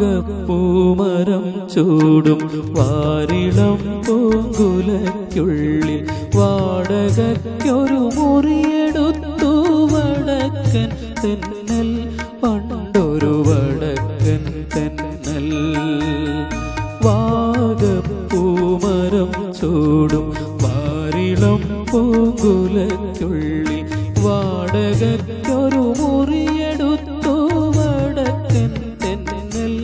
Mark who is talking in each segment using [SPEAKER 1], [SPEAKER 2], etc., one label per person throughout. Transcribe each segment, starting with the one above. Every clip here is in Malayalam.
[SPEAKER 1] വാഗപ്പൂമരം ചൂടും വാരിളം പൂങ്കുലയ്ക്കുള്ളിൽ വാടകയ്ക്കൊരു മുറിയെടുത്തു വടക്കൻ തെന്നൽ പണ്ടൊരു വടക്കൻ തെന്നൽ. വാഗപ്പൂമരം ചൂടും വാരിളം പൂങ്കുലയ്ക്കുള്ളിൽ വാടകയ്ക്കൊരു മുറിയെടുത്തു വടക്കൻ തെന്നൽ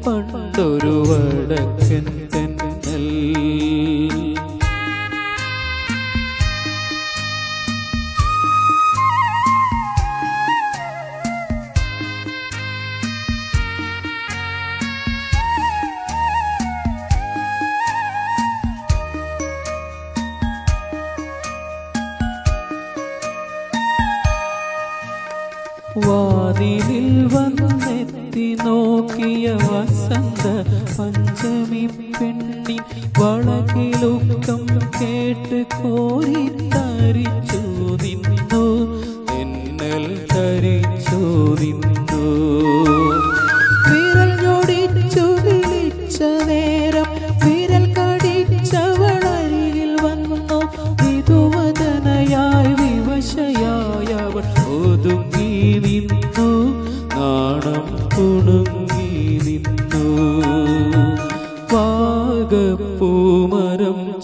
[SPEAKER 1] പണ്ടൊരു വടക്കൻ തെന്നൽ. വാതിലിൽ വന്നെത്തി നോക്കിയ വസന്ത പഞ്ചമി പെണ്ണി വളകിലുക്കം കേട്ട് കോരി തരിച്ചു നിന്നു തെന്നൽ തരിച്ചു നിന്നു. വിരൽ ഞൊടിച്ചു വിളിച്ച നേരം വിരൽ കടിച്ചവളരികിൽ വന്നു വിധുവദനയായി വിവശയായവൾ ഒതുങ്ങി നിന്നു നാണം കുണുങ്ങി നിന്നു. വാഗപ്പൂമരം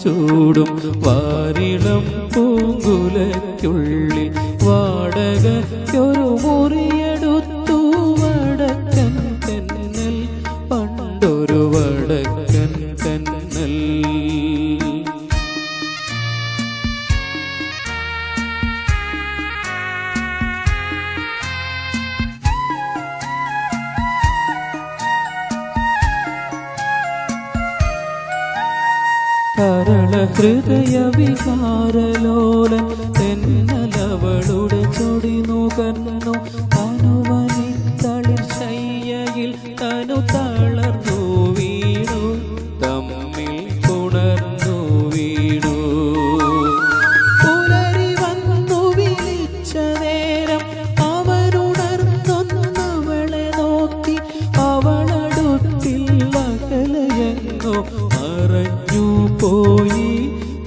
[SPEAKER 1] ചൂടും വാരിളം പൂങ്കുലയ്ക്കുള്ളിൽ വാടകയ്ക്കൊരു മുറിയെടുത്തു വടക്കൻ തെന്നൽ പണ്ടൊരു വടക്കൻ തെന്നൽ. കരള ഹൃദയ വികാരലോലൻ തെന്നലവളുടെ ചൊടി നുകർന്നു തനുവനിത്തളിർ ശയ്യയിൽ തനു തളർന്നു വീണു തമ്മിൽ പുണർന്നു വീണു. പുലരി വന്നു വിളിച്ച നേരം അവനുണർന്നൊന്നവളെ നോക്കി അവളടുത്തിൽ അകലയെങ്ങോ മറഞ്ഞു പോയി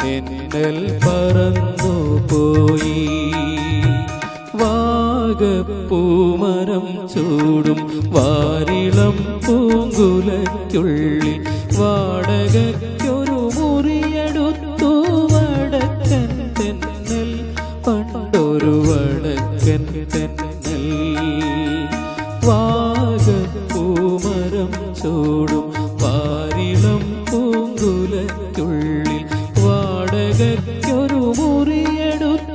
[SPEAKER 1] തെന്നൽ പറന്നു പോയി. വാഗപ്പൂമരം ചൂടും വാരിളം പൂങ്കുലയ്ക്കുള്ളിൽ വാടകയ്ക്കൊരു മുറിയെടുത്തു വടക്കൻ തെന്നൽ പണ്ടൊരു വടക്കൻ തെന്നൽ. വാഗപ്പൂമരം ചൂടും വാരിളം പൂങ്കുലയ്ക്കുള്ളിൽ വാടകയ്ക്കൊരു മുറിയെടുത്തു